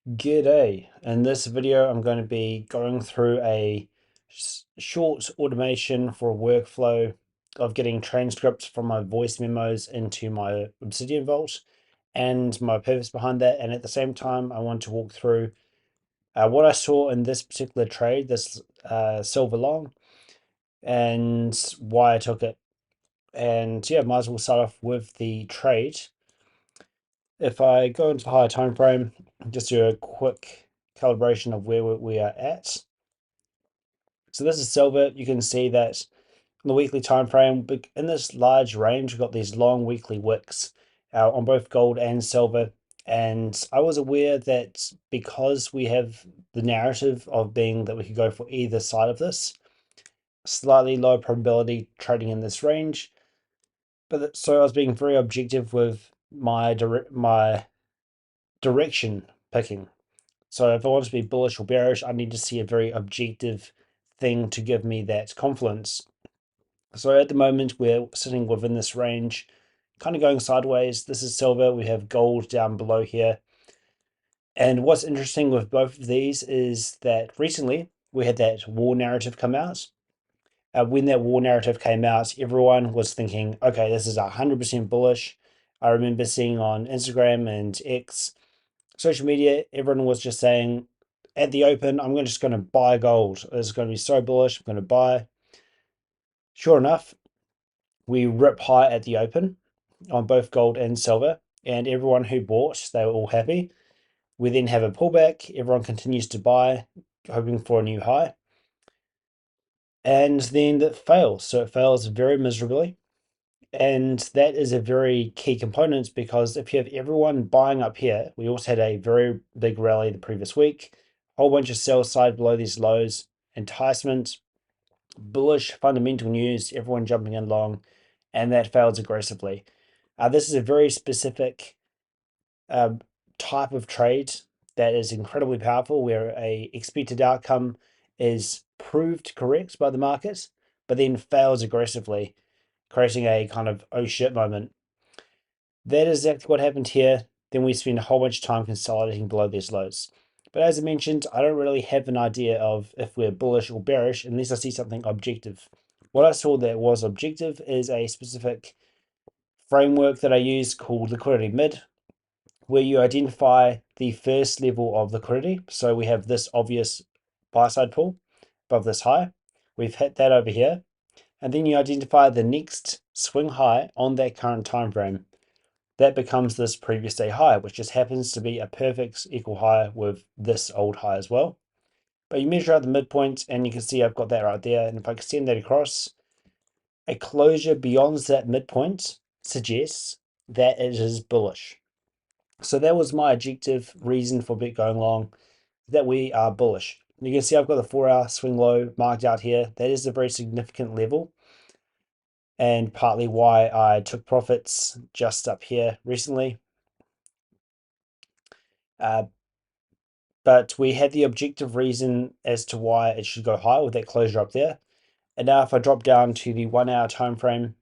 G'day. In this video, I'm going to be going through a short automation for a workflow of getting transcripts from my voice memos into my Obsidian Vault and my purpose behind that. And at the same time, I want to walk through what I saw in this particular trade, this silver long, and why I took it. And yeah, might as well start off with the trade. If I go into higher time frame, just do a quick calibration of where we are at. So this is silver. You can see that in the weekly time frame, in this large range, we've got these long weekly wicks on both gold and silver. And I was aware that because we have the narrative of being that we could go for either side of this, slightly low probability trading in this range. But so I was being very objective with my direction picking. So if I want to be bullish or bearish, I need to see a very objective thing to give me that confidence. So at the moment, we're sitting within this range, kind of going sideways. This is silver. We have gold down below here. And what's interesting with both of these is that recently we had that war narrative come out. When that war narrative came out, everyone was thinking, okay, this is 100% bullish. I remember seeing on Instagram and X, social media, everyone was just saying, at the open, I'm just going to buy gold. It's going to be so bullish. I'm going to buy. Sure enough, we rip high at the open on both gold and silver, and everyone who bought, they were all happy. We then have a pullback. Everyone continues to buy, hoping for a new high. And then it fails. So it fails very miserably. And that is a very key component because if you have everyone buying up here, we also had a very big rally the previous week, a whole bunch of sell side below these lows, enticement, bullish fundamental news, everyone jumping in long, and that fails aggressively. This is a very specific type of trade that is incredibly powerful, where a expected outcome is proved correct by the market, but then fails aggressively, creating a kind of oh shit moment. That is exactly what happened here. Then we spend a whole bunch of time consolidating below these lows. But as I mentioned, I don't really have an idea of if we're bullish or bearish unless I see something objective. What I saw that was objective is a specific framework that I use called liquidity mid, where you identify the first level of liquidity. So we have this obvious buy side pull above this high. We've hit that over here. And then you identify the next swing high on that current time frame. That becomes this previous day high, which just happens to be a perfect equal high with this old high as well. But you measure out the midpoint and you can see I've got that right there. And if I extend that across, a closure beyond that midpoint suggests that it is bullish. So that was my objective reason for going long, that we are bullish. You can see I've got the 4-hour swing low marked out here. That is a very significant level, and partly why I took profits just up here recently. But we had the objective reason as to why it should go higher with that closure up there. And now if I drop down to the 1-hour time frame,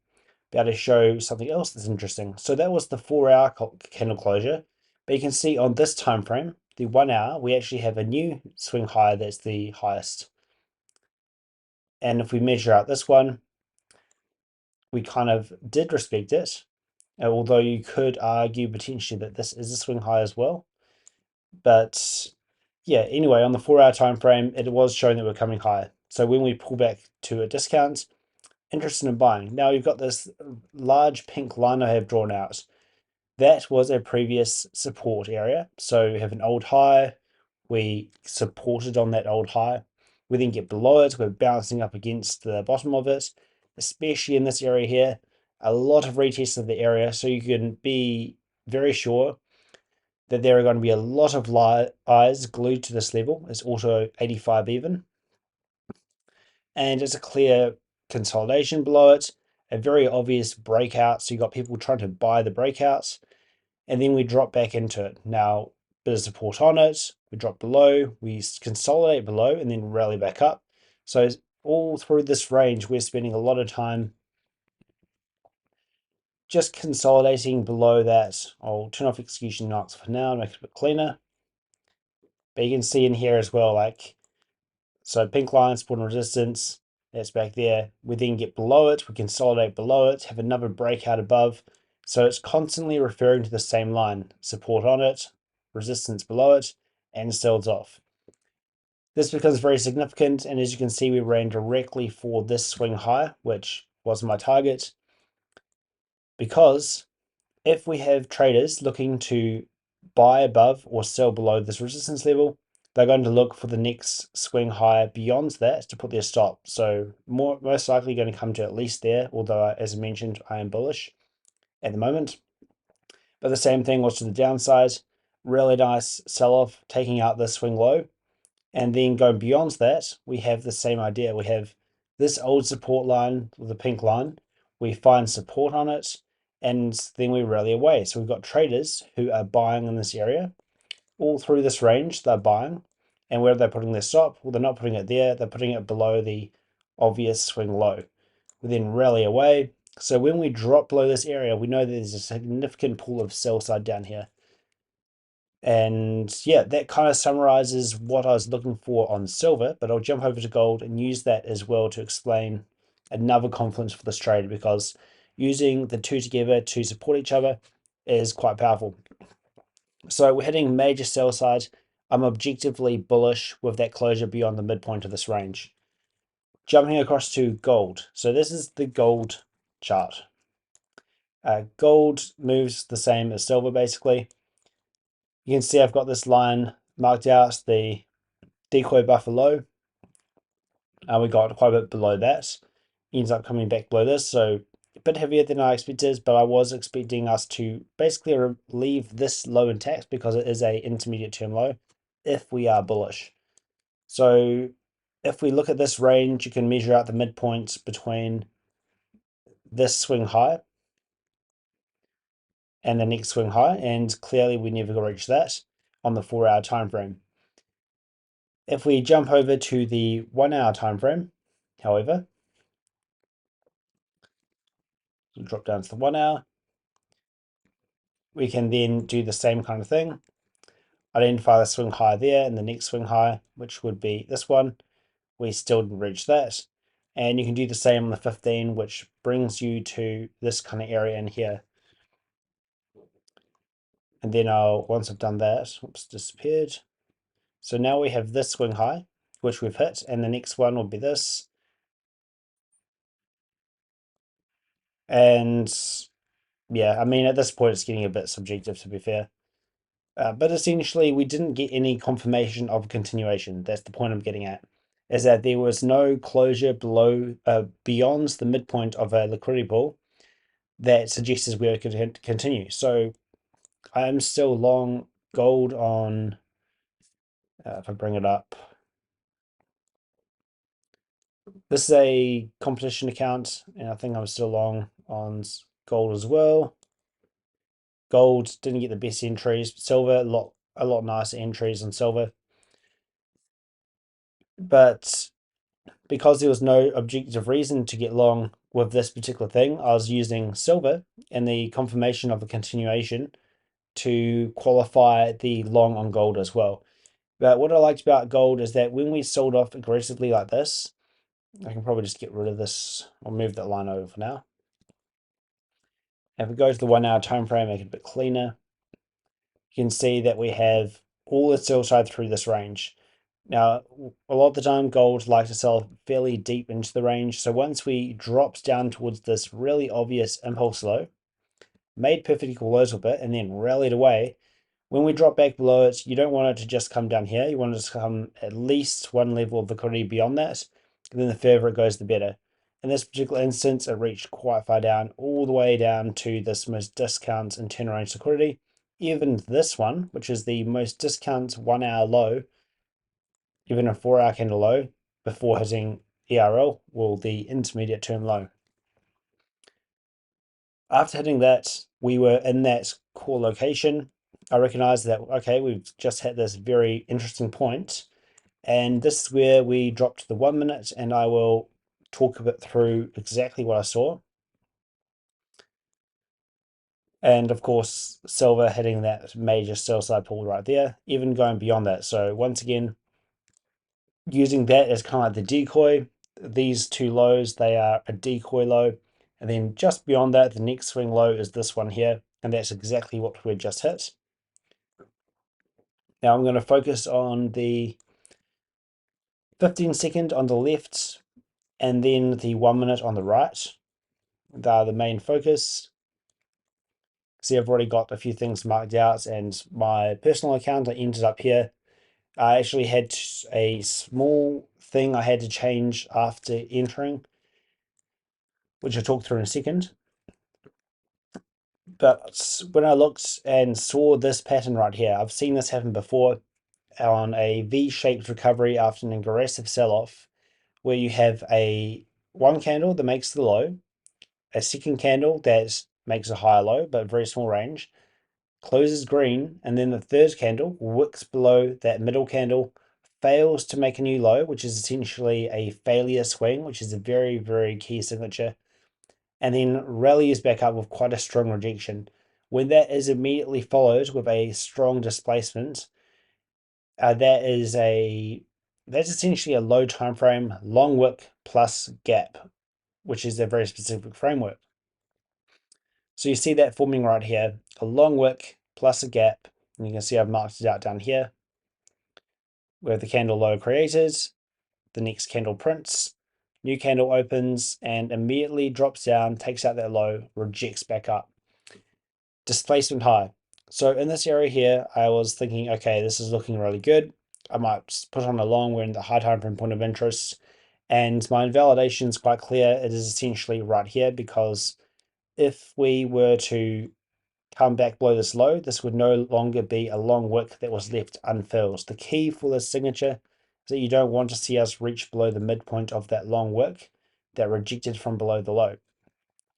be able to show something else that's interesting. So that was the 4-hour candle closure. But you can see on this time frame, the 1 hour, we actually have a new swing high that's the highest. And if we measure out this one, we kind of did respect it, although you could argue potentially that this is a swing high as well. But yeah, anyway, on the 4-hour time frame, it was showing that we're coming higher. So when we pull back to a discount, interested in buying. Now you've got this large pink line I have drawn out. That was a previous support area. So we have an old high, we supported on that old high. We then get below it, we're bouncing up against the bottom of it, especially in this area here. A lot of retests of the area, so you can be very sure that there are going to be a lot of eyes glued to this level. It's also 85 even. And it's a clear consolidation below it, a very obvious breakout. So you got people trying to buy the breakouts, and then we drop back into it. Now, bit of support on it, we drop below, we consolidate below, and then rally back up. So all through this range, we're spending a lot of time just consolidating below that. I'll turn off execution marks for now, make it a bit cleaner. But you can see in here as well, like, so pink line, support and resistance, that's back there. We then get below it, we consolidate below it, have another breakout above. So it's constantly referring to the same line, support on it, resistance below it, and sells off. This becomes very significant, and as you can see, we ran directly for this swing high, which was my target, because if we have traders looking to buy above or sell below this resistance level, they're going to look for the next swing higher beyond that to put their stop. So most likely going to come to at least there, although as I mentioned, I am bullish at the moment. But the same thing was to the downside. Really nice sell-off, taking out this swing low. And then going beyond that, we have the same idea. We have this old support line with the pink line. We find support on it, and then we rally away. So we've got traders who are buying in this area. All through this range, they're buying. And where are they putting their stop? Well, they're not putting it there. They're putting it below the obvious swing low. We then rally away. So when we drop below this area, we know that there's a significant pool of sell side down here. And yeah, that kind of summarizes what I was looking for on silver, but I'll jump over to gold and use that as well to explain another confluence for this trade, because using the two together to support each other is quite powerful. So we're hitting major sell side. I'm objectively bullish with that closure beyond the midpoint of this range. Jumping across to gold. So this is the gold chart. Gold moves the same as silver basically. You can see I've got this line marked out, the decoy buffer low. We got quite a bit below that. Ends up coming back below this, so a bit heavier than I expected, but I was expecting us to basically leave this low intact because it is a intermediate term low if we are bullish. So if we look at this range, you can measure out the midpoint between this swing high and the next swing high, and clearly we never reach that on the 4 hour time frame. If we jump over to the 1 hour time frame, however, we'll drop down to the 1 hour, we can then do the same kind of thing. Identify the swing high there and the next swing high, which would be this one. We still didn't reach that. And you can do the same on the 15, which brings you to this kind of area in here. And then once I've done that, oops, disappeared. So now we have this swing high, which we've hit, and the next one will be this. And yeah, I mean, at this point, it's getting a bit subjective, to be fair. But essentially, we didn't get any confirmation of continuation. That's the point I'm getting at, is that there was no closure below, beyond the midpoint of a liquidity pool that suggests we could continue. So I am still long gold on, if I bring it up, this is a competition account, and I think I'm still long on gold as well. Gold didn't get the best entries. Silver, a lot nicer entries on silver. But because there was no objective reason to get long with this particular thing, I was using silver and the confirmation of the continuation to qualify the long on gold as well. But what I liked about gold is that when we sold off aggressively like this, I can probably just get rid of this. I'll move that line over for now. If we go to the 1 hour time frame, make it a bit cleaner, you can see that we have all the sell side through this range. Now, a lot of the time, gold likes to sell fairly deep into the range. So once we dropped down towards this really obvious impulse low, made perfect equal lows with it, and then rallied away, when we drop back below it, you don't want it to just come down here. You want it to come at least one level of liquidity beyond that. And then the further it goes, the better. In this particular instance, it reached quite far down, all the way down to this most discount internal range liquidity. Even this one, which is the most discount 1 hour low, even a 4 hour candle low before hitting ERL, well, the intermediate term low. After hitting that, we were in that core location. I recognized that, okay, we've just hit this very interesting point, and this is where we dropped to the 1 minute, and I will talk a bit through exactly what I saw. And of course, silver hitting that major sell side pull right there, even going beyond that. So once again, using that as kind of like the decoy, these two lows, they are a decoy low. And then just beyond that, the next swing low is this one here. And that's exactly what we just hit. Now I'm going to focus on the 15-second on the left and then the 1 minute on the right. They are the main focus. See, I've already got a few things marked out, and my personal account, I ended up here. I actually had a small thing I had to change after entering, which I'll talk through in a second. But when I looked and saw this pattern right here, I've seen this happen before on a V-shaped recovery after an aggressive sell-off, where you have a one candle that makes the low, a second candle that makes a higher low, but very small range, closes green, and then the third candle wicks below that middle candle, fails to make a new low, which is essentially a failure swing, which is a very, very key signature, and then rallies back up with quite a strong rejection. When that is immediately followed with a strong displacement, that's essentially a low time frame, long wick plus gap, which is a very specific framework. So you see that forming right here, a long wick plus a gap, and you can see I've marked it out down here, where the candle low created, the next candle prints, new candle opens, and immediately drops down, takes out that low, rejects back up. Displacement high. So in this area here, I was thinking, okay, this is looking really good. I might put on a long, we're in the high time frame point of interest, and my invalidation is quite clear. It is essentially right here, because if we were to come back below this low, this would no longer be a long wick that was left unfilled. The key for this signature is that you don't want to see us reach below the midpoint of that long wick that rejected from below the low.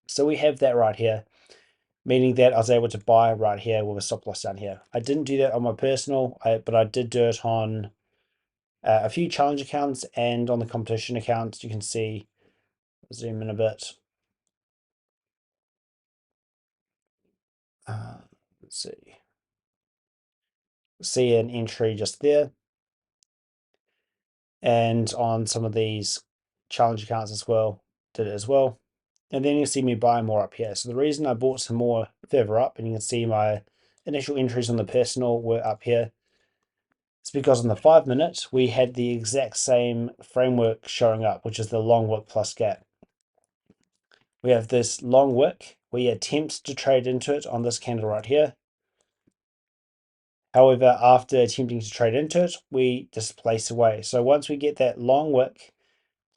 So we have that right here, meaning that I was able to buy right here with a stop loss down here. I didn't do that on my personal, but I did do it on a few challenge accounts and on the competition accounts. You can see, zoom in a bit. Let's see an entry just there. And on some of these challenge accounts as well, did it as well. And then you see me buy more up here. So the reason I bought some more further up, and you can see my initial entries on the personal were up here, it's because on the 5 minute, we had the exact same framework showing up, which is the long wick plus gap. We have this long wick. We attempt to trade into it on this candle right here. However, after attempting to trade into it, we displace away. So once we get that long wick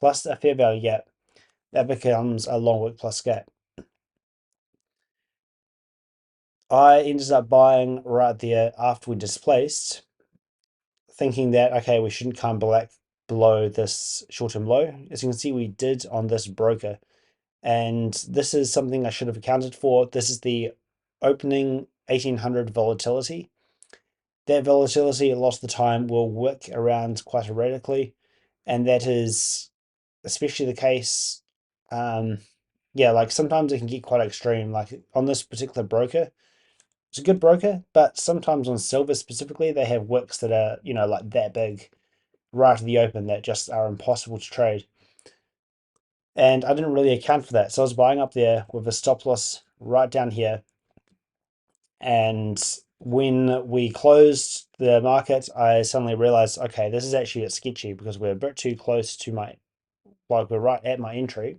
plus a fair value gap, that becomes a long wick plus gap. I ended up buying right there after we displaced, thinking that, okay, we shouldn't come back below this short-term low. As you can see, we did on this broker. And this is something I should have accounted for. This is the opening 1800 volatility. That volatility a lot of the time will wick around quite erratically. And that is especially the case. Yeah, like sometimes it can get quite extreme. Like on this particular broker, it's a good broker, but sometimes on silver specifically, they have wicks that are, like that big right at the open that just are impossible to trade. And I didn't really account for that. So I was buying up there with a stop loss right down here. And when we closed the market, I suddenly realized, okay, this is actually a bit sketchy because we're a bit too close to we're right at my entry.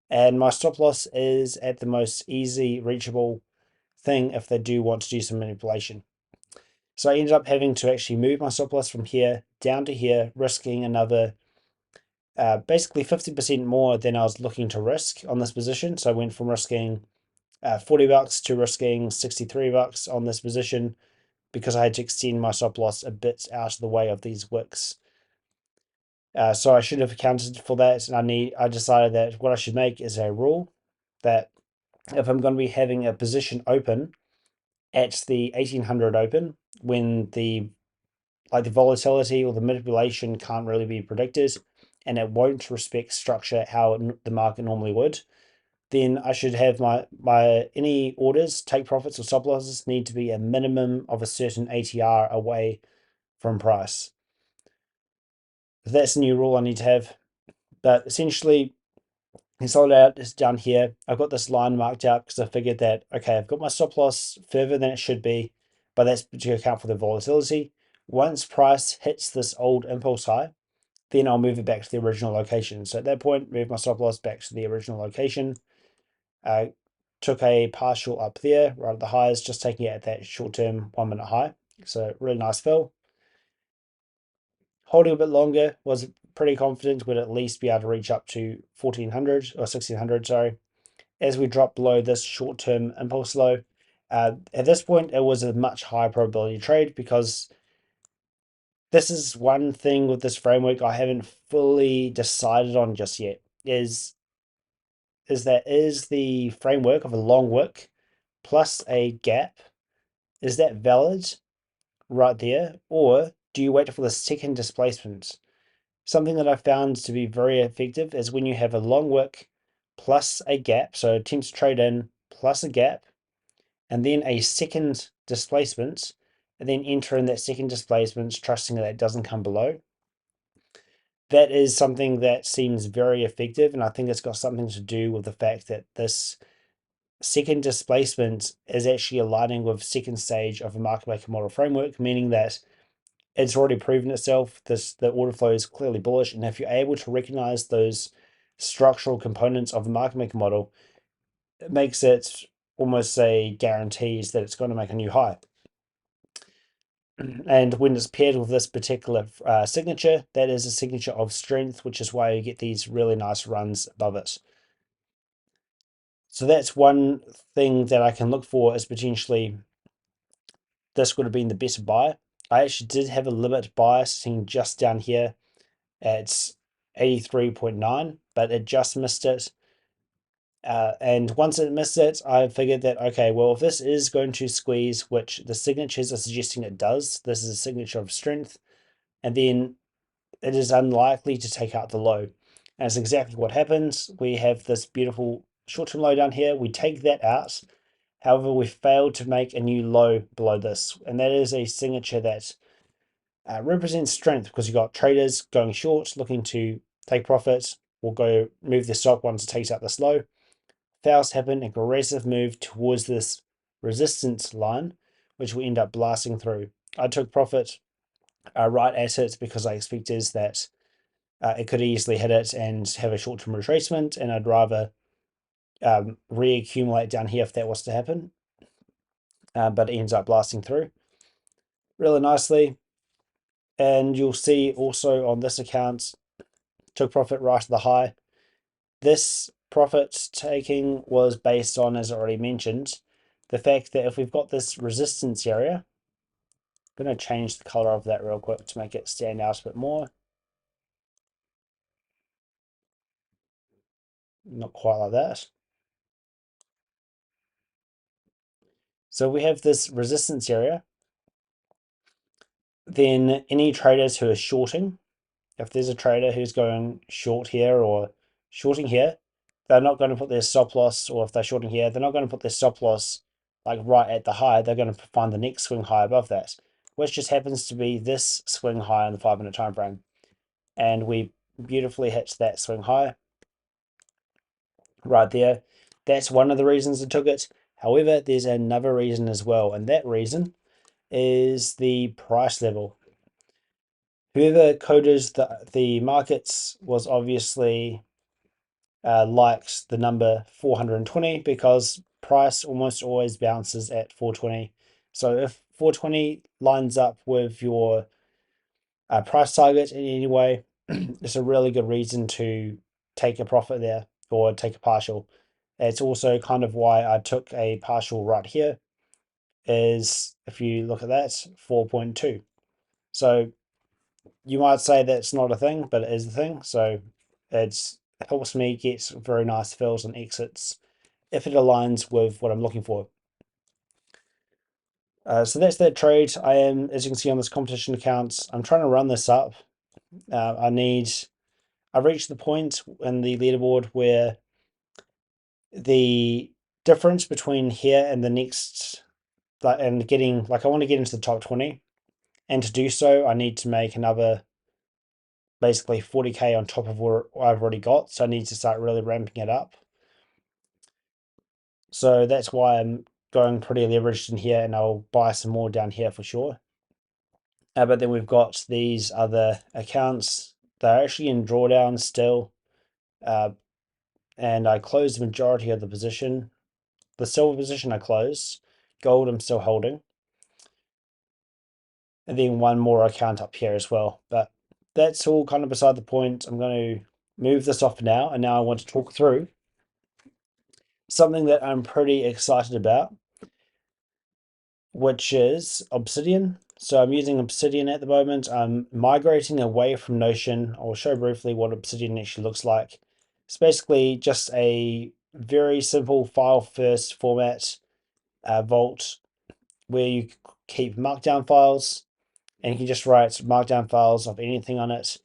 And my stop loss is at the most easy reachable thing if they do want to do some manipulation. So I ended up having to actually move my stop loss from here down to here, risking another basically 50% more than I was looking to risk on this position. So I went from risking $40 to risking $63 on this position because I had to extend my stop loss a bit out of the way of these wicks. So I should have accounted for that, and I decided that what I should make is a rule that if I'm going to be having a position open at the 1800 open, when the volatility or the manipulation can't really be predicted, and it won't respect structure how the market normally would, then I should have my any orders, take profits or stop losses need to be a minimum of a certain ATR away from price. That's a new rule I need to have. But essentially, consolidate is down here. I've got this line marked out because I figured that, okay, I've got my stop loss further than it should be, but that's to account for the volatility. Once price hits this old impulse high, then I'll move it back to the original location. So at that point, move my stop loss back to the original location. Took a partial up there, right at the highs, just taking it at that short-term 1 minute high. So really nice fill. Holding a bit longer, was pretty confident would at least be able to reach up to 1400 or 1600, sorry. As we drop below this short-term impulse low, at this point, it was a much higher probability trade because this is one thing with this framework I haven't fully decided on just yet, is the framework of a long wick plus a gap, is that valid right there? Or do you wait for the second displacement? Something that I found to be very effective is when you have a long wick plus a gap, so attempt to trade in plus a gap, and then a second displacement, and then enter in that second displacement, trusting that it doesn't come below. That is something that seems very effective, and I think it's got something to do with the fact that this second displacement is actually aligning with second stage of a market maker model framework, meaning that it's already proven itself. The order flow is clearly bullish, and if you're able to recognize those structural components of the market maker model, it makes it almost a guarantees that it's going to make a new high. And when it's paired with this particular signature, that is a signature of strength, which is why you get these really nice runs above it. So that's one thing that I can look for, is potentially this would have been the better buy. I actually did have a limit buy sitting just down here at 83.9, but it just missed it. And once it missed it, I figured that, okay, well, if this is going to squeeze, which the signatures are suggesting it does, this is a signature of strength, and then it is unlikely to take out the low. And it's exactly what happens. We have this beautiful short-term low down here. We take that out. However, we failed to make a new low below this. And that is a signature that represents strength, because you've got traders going short, looking to take profits, will go move the stock once it takes out this low. Fails happen, aggressive move towards this resistance line, which will end up blasting through. I took profit right at it because I expected that it could easily hit it and have a short-term retracement, and I'd rather reaccumulate down here if that was to happen. But it ends up blasting through really nicely. And you'll see also on this account, took profit right at the high. This profit taking was based on, as I already mentioned, the fact that if we've got this resistance area, I'm going to change the color of that real quick to make it stand out a bit more. Not quite like that. So we have this resistance area. Then any traders who are shorting, if there's a trader who's going short here or shorting here, they're not going to put their stop loss, or if they're shorting here, they're not going to put their stop loss like right at the high. They're going to find the next swing high above that, which just happens to be this swing high in the 5 minute time frame. And we beautifully hit that swing high right there. That's one of the reasons I took it. However, there's another reason as well, and that reason is the price level. Whoever coded the markets was obviously likes the number 420, because price almost always bounces at 420. So if 420 lines up with your price target in any way, it's a really good reason to take a profit there or take a partial. It's also kind of why I took a partial right here, is if you look at that, 4.2. So you might say that's not a thing, but it is a thing. So it helps me get very nice fills and exits if it aligns with what I'm looking for. So that's that trade. I am, as you can see on this competition account, I'm trying to run this up. I've reached the point in the leaderboard where the difference between here and the next, and getting, I want to get into the top 20. And to do so, I need to make another basically 40K on top of what I've already got. So I need to start really ramping it up. So that's why I'm going pretty leveraged in here, and I'll buy some more down here for sure. But then we've got these other accounts. They're actually in drawdown still. And I closed the majority of the position. The silver position I closed. Gold I'm still holding. And then one more account up here as well. But that's all kind of beside the point. I'm going to move this off now. And now I want to talk through something that I'm pretty excited about, which is Obsidian. So I'm using Obsidian at the moment. I'm migrating away from Notion. I'll show briefly what Obsidian actually looks like. It's basically just a very simple file first format vault where you keep markdown files, and you can just write markdown files of anything on it.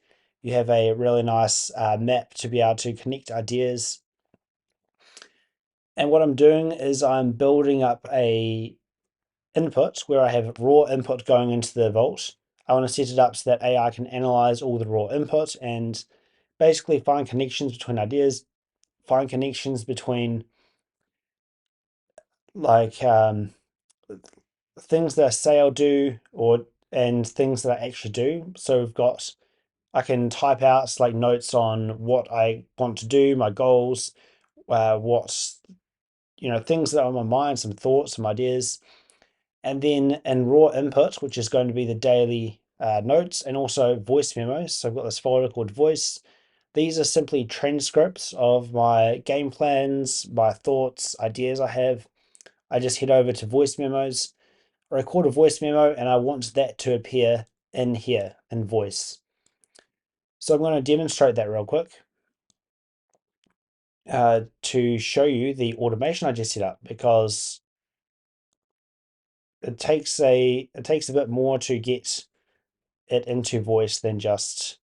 You have a really nice map to be able to connect ideas. And what I'm doing is I'm building up a input where I have raw input going into the vault. I want to set it up so that AI can analyze all the raw input and basically find connections between ideas, find connections between things that I say I'll do and things that I actually do. So I can type out like notes on what I want to do, my goals, things that are on my mind, some thoughts, some ideas. And then in raw input, which is going to be the daily notes and also voice memos. So I've got this folder called voice. These are simply transcripts of my game plans, my thoughts, ideas I have. I just head over to voice memos, record a voice memo, and I want that to appear in here in voice. So I'm going to demonstrate that real quick to show you the automation I just set up, because it takes a bit more to get it into voice than just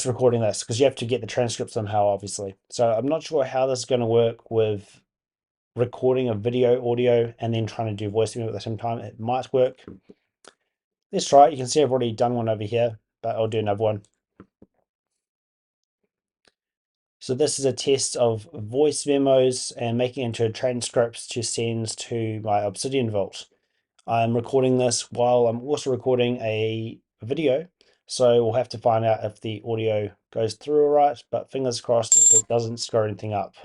recording this, because you have to get the transcript somehow, obviously. So I'm not sure how this is going to work with recording a video, audio, and then trying to do voice memo at the same time. It might work. Let's try it. You can see I've already done one over here, but I'll do another one. So this is a test of voice memos and making into transcripts to send to my Obsidian Vault. I'm recording this while I'm also recording a video, so we'll have to find out if the audio goes through all right, but fingers crossed if it doesn't screw anything up.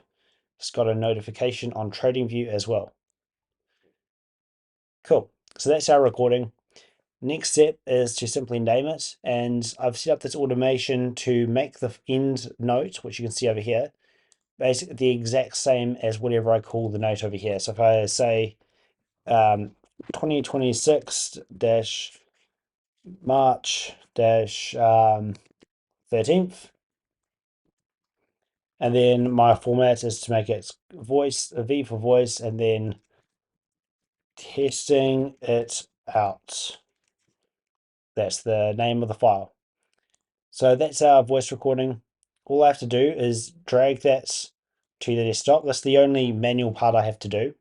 It's got a notification on TradingView as well. Cool. So that's our recording. Next step is to simply name it, and I've set up this automation to make the end note, which you can see over here, basically the exact same as whatever I call the note over here. So if I say 2026 March 13th, and then my format is to make it voice, a V for voice, and then testing it out. That's the name of the file. So that's our voice recording. All I have to do is drag that to the desktop. That's the only manual part I have to do.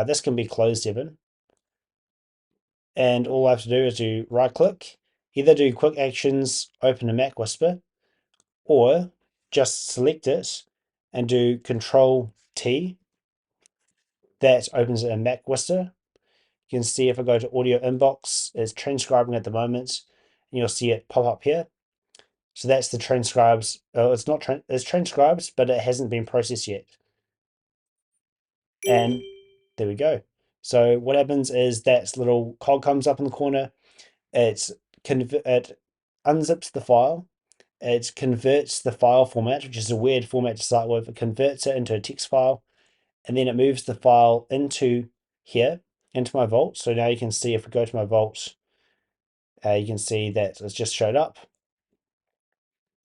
This can be closed even. And all I have to do is do right click, either do quick actions, open a Mac Whisper, or just select it and do Control T. That opens it in Mac Whisper. You can see if I go to audio inbox, it's transcribing at the moment, and you'll see it pop up here. So that's the transcribes. It's not it's transcribed, but it hasn't been processed yet. And there we go. So what happens is that little cog comes up in the corner. It unzips the file. It converts the file format, which is a weird format to start with. It converts it into a text file, and then it moves the file into here, into my vault. So now you can see if we go to my vault, you can see that it's just showed up.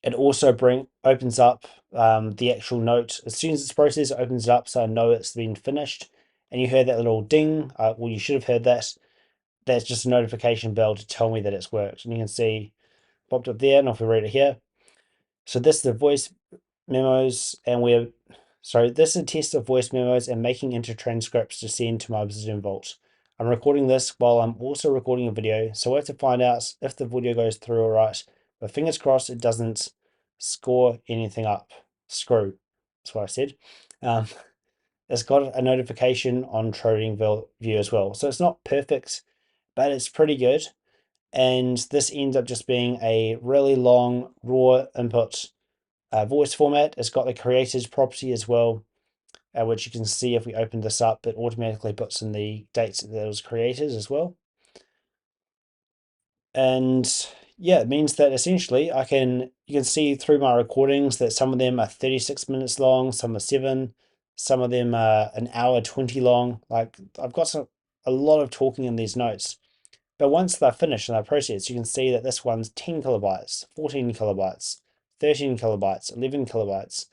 It also opens up the actual note. As soon as it's processed, it opens it up so I know it's been finished. And you heard that little ding. Well, you should have heard that. That's just a notification bell to tell me that it's worked. And you can see popped up there, and if we read it here. So this is the voice memos, and this is a test of voice memos and making into transcripts to send to my Obsidian Vault. I'm recording this while I'm also recording a video, so I have to find out if the video goes through all right. But fingers crossed it doesn't score anything up. Screw. That's what I said. Um, it's got a notification on TradingView as well. So it's not perfect, but it's pretty good. And this ends up just being a really long raw input voice format. It's got the creators property as well, which you can see if we open this up, it automatically puts in the dates that it was created as well. And yeah, it means that essentially you can see through my recordings that some of them are 36 minutes long, some are 7, some of them are an hour 20 long. Like I've got a lot of talking in these notes. But once they're finished and they're processed, you can see that this one's 10 kilobytes, 14 kilobytes, 13 kilobytes, 11 kilobytes,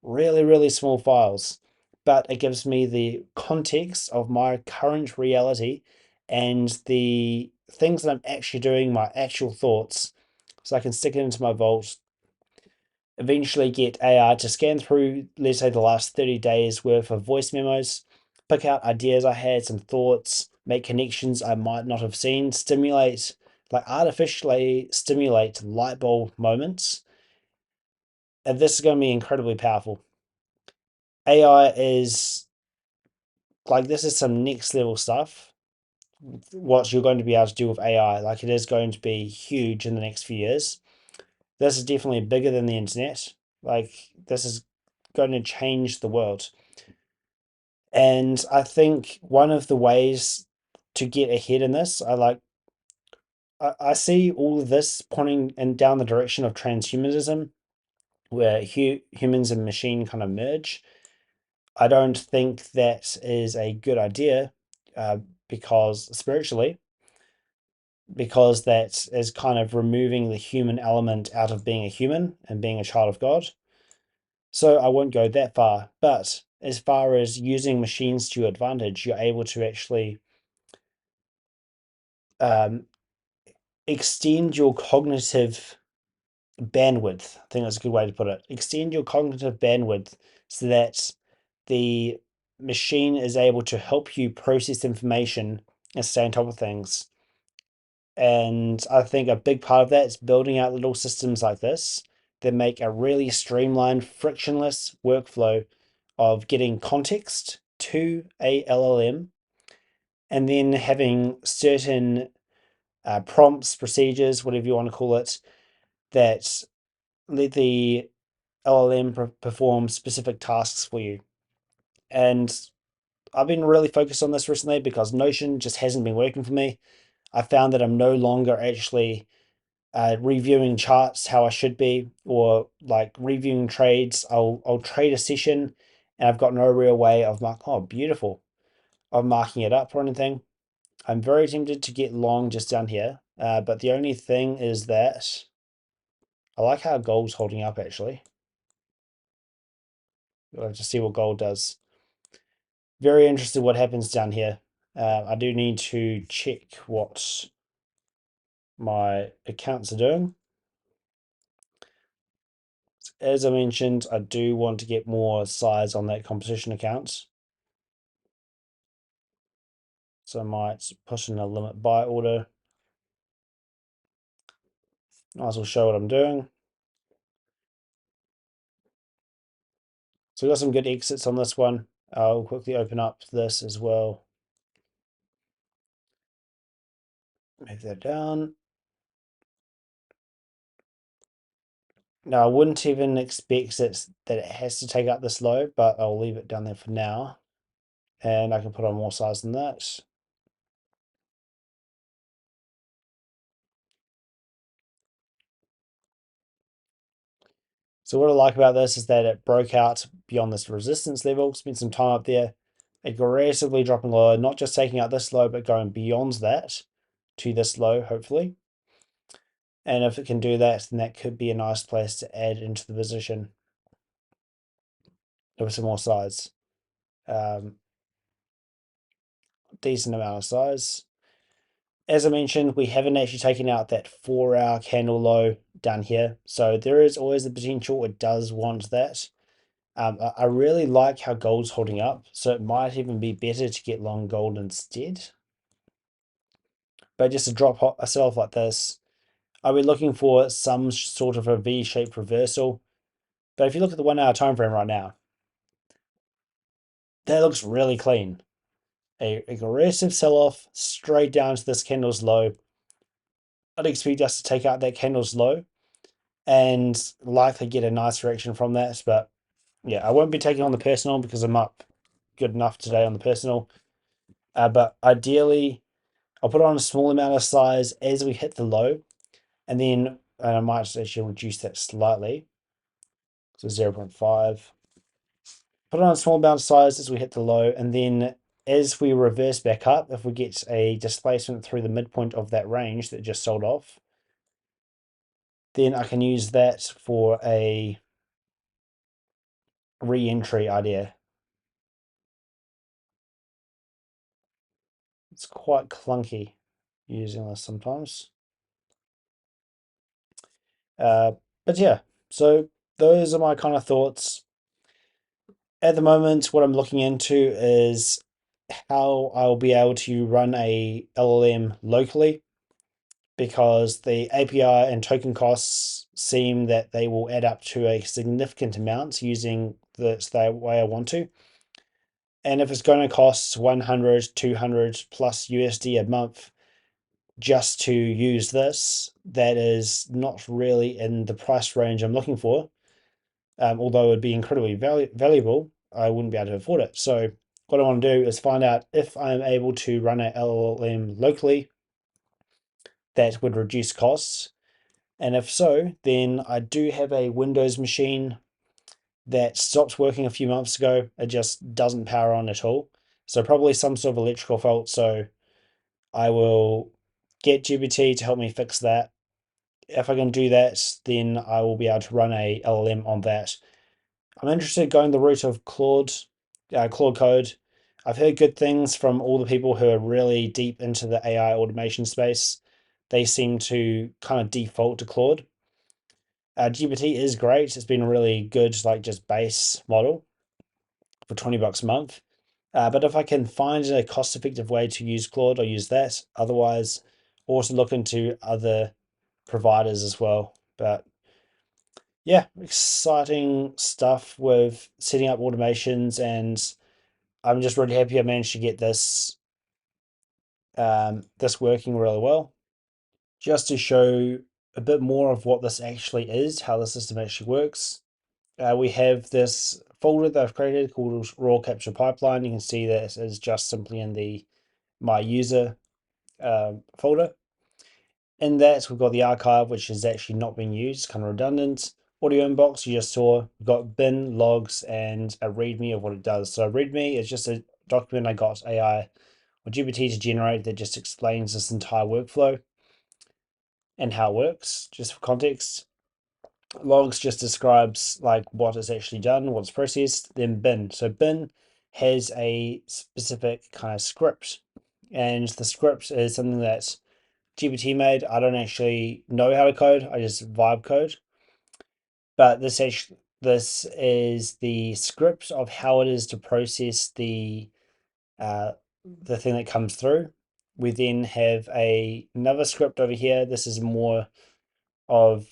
really, really small files. But it gives me the context of my current reality and the things that I'm actually doing, my actual thoughts. So I can stick it into my vault, eventually get AI to scan through, let's say, the last 30 days worth of voice memos, pick out ideas I had, some thoughts, make connections I might not have seen, artificially stimulate light bulb moments. And this is going to be incredibly powerful. AI is this is some next level stuff. What you're going to be able to do with AI, like it is going to be huge in the next few years. This is definitely bigger than the internet. Like this is going to change the world. And I think one of the ways to get ahead in this, I see all of this pointing in down the direction of transhumanism, where humans and machine kind of merge. I don't think that is a good idea, because spiritually, because that is kind of removing the human element out of being a human and being a child of God. So I won't go that far. But as far as using machines to your advantage, you're able to actually um, extend your cognitive bandwidth. I think that's a good way to put it. Extend your cognitive bandwidth so that the machine is able to help you process information and stay on top of things. And I think a big part of that is building out little systems like this that make a really streamlined, frictionless workflow of getting context to a LLM and then having certain prompts, procedures, whatever you want to call it, that let the LLM perform specific tasks for you. And I've been really focused on this recently because Notion just hasn't been working for me. I found that I'm no longer actually reviewing charts how I should be, or like reviewing trades. I'll trade a session, and I've got no real way of beautiful, of marking it up or anything. I'm very tempted to get long just down here, but the only thing is that I like how gold's holding up actually. We'll have to see what gold does. Very interested what happens down here. I do need to check what my accounts are doing. As I mentioned, I do want to get more size on that composition account. So I might put in a limit buy order. Might as well show what I'm doing. So we've got some good exits on this one. I'll quickly open up this as well. Move that down. Now I wouldn't even expect that it has to take up this low, but I'll leave it down there for now. And I can put on more size than that. So what I like about this is that it broke out beyond this resistance level, spent some time up there, aggressively dropping lower, not just taking out this low, but going beyond that to this low, hopefully. And if it can do that, then that could be a nice place to add into the position with some more size. Decent amount of size. As I mentioned, we haven't actually taken out that 4-hour candle low down here. So there is always the potential it does want that. I really like how gold's holding up. So it might even be better to get long gold instead. But just to drop a sell off like this, are we looking for some sort of a V-shaped reversal? But if you look at the 1-hour time frame right now, that looks really clean. A aggressive sell-off straight down to this candle's low. I'd expect us to take out that candle's low and likely get a nice reaction from that. But yeah, I won't be taking on the personal because I'm up good enough today on the personal. But ideally, I'll put on a small amount of size as we hit the low, and then I might actually reduce that slightly. So 0.5. Put on a small amount of size as we hit the low, and then as we reverse back up, if we get a displacement through the midpoint of that range that just sold off, then I can use that for a re-entry idea. It's quite clunky using this sometimes. But yeah, so those are my kind of thoughts. At the moment, what I'm looking into is how I'll be able to run a LLM locally, because the API and token costs seem that they will add up to a significant amount using this the way I want to. And if it's going to cost 100, 200 plus USD a month just to use this, that is not really in the price range I'm looking for. Although it would be incredibly valuable, I wouldn't be able to afford it. So what I want to do is find out if I'm able to run an LLM locally that would reduce costs. And if so, then I do have a Windows machine that stopped working a few months ago. It just doesn't power on at all. So probably some sort of electrical fault. So I will get GPT to help me fix that. If I can do that, then I will be able to run a LLM on that. I'm interested in going the route of Claude Code. I've heard good things from all the people who are really deep into the AI automation space. They seem to kind of default to Claude. GPT is great. It's been a really good, like just base model for $20 a month. But if I can find a cost-effective way to use Claude, I'll use that. Otherwise, also look into other providers as well. But yeah, exciting stuff with setting up automations, and I'm just really happy I managed to get this working really well. Just to show a bit more of what this actually is, how the system actually works. We have this folder that I've created called raw capture pipeline. You can see that it is just simply in the my user folder. In that, we've got the archive, which is actually not being used, kind of redundant. Audio inbox, you just saw, we've got bin, logs, and a readme of what it does. So readme is just a document I got AI or GPT to generate that just explains this entire workflow and how it works, just for context. Logs just describes like what is actually done, what's processed. Then bin. So bin has a specific kind of script, and the script is something that GPT made. I don't actually know how to code. I just vibe code. But this is the script of how it is to process the thing that comes through. We then have another script over here. This is more of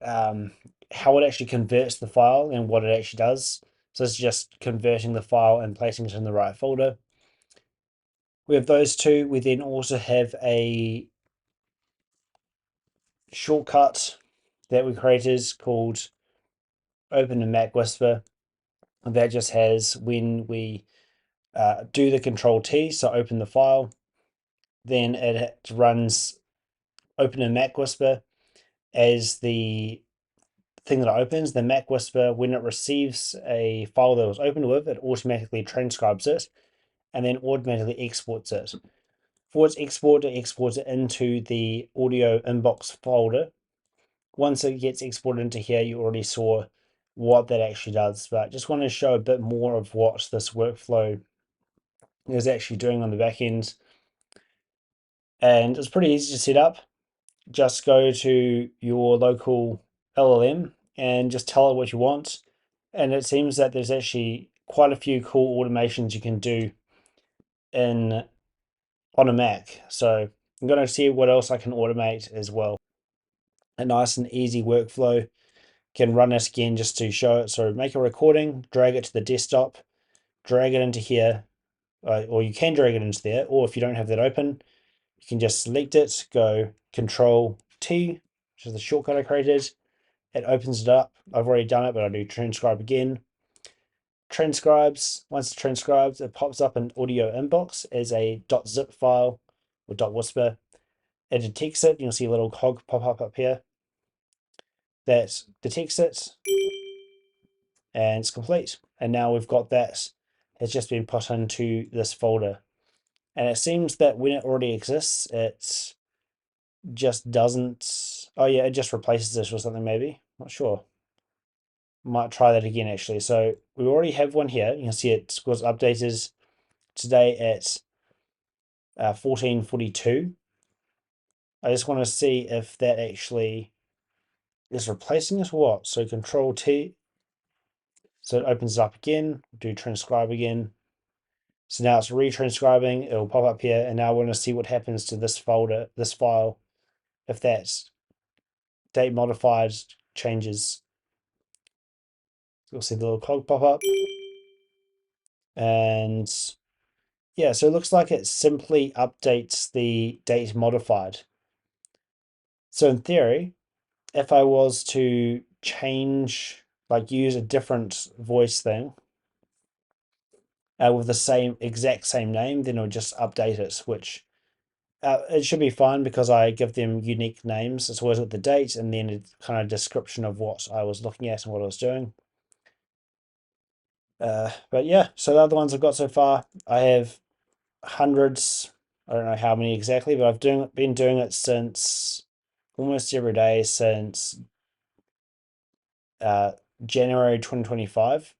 how it actually converts the file and what it actually does. So it's just converting the file and placing it in the right folder. We have those two. We then also have a shortcut that we created called Open a Mac Whisper. That just has when we do the Control T, so open the file, then it runs Open a Mac Whisper as the thing that it opens. The Mac Whisper, when it receives a file that was opened with, it automatically transcribes it and then automatically exports it. For its export, it exports it into the audio inbox folder. Once it gets exported into here, you already saw what that actually does, but just want to show a bit more of what this workflow is actually doing on the back end. And it's pretty easy to set up. Just go to your local LLM and just tell it what you want. And it seems that there's actually quite a few cool automations you can do in on a Mac. So I'm going to see what else I can automate as well. A nice and easy workflow. Can run it again just to show it. So make a recording, drag it to the desktop, drag it into here, or you can drag it into there, or if you don't have that open, you can just select it, go Control T, which is the shortcut I created. It opens it up. I've already done it, but I'll do transcribe again. Transcribes. Once it transcribes, it pops up an audio inbox as a .zip file or .whisper. It detects it. You'll see a little cog pop up here that detects it, and it's complete. And now we've got that. It's just been put into this folder. And it seems that when it already exists, it just doesn't. Oh, yeah, it just replaces it or something, maybe. Not sure. Might try that again, actually. So we already have one here. You can see it was updated today at 14:42. I just want to see if that actually is replacing it or what. So Control T. So it opens it up again. Do transcribe again. So now it's retranscribing. It'll pop up here. And now I want to see what happens to this folder, this file, if that's date modified changes. You'll see the little cog pop up. And yeah, so it looks like it simply updates the date modified. So in theory, if I was to change, like use a different voice thing with the exact same name, then it'll just update it, which it should be fine because I give them unique names. It's always with the date and then a kind of description of what I was looking at and what I was doing. But yeah, so the other ones I've got so far, I have hundreds. I don't know how many exactly, but I've been doing it since almost every day since January 2025.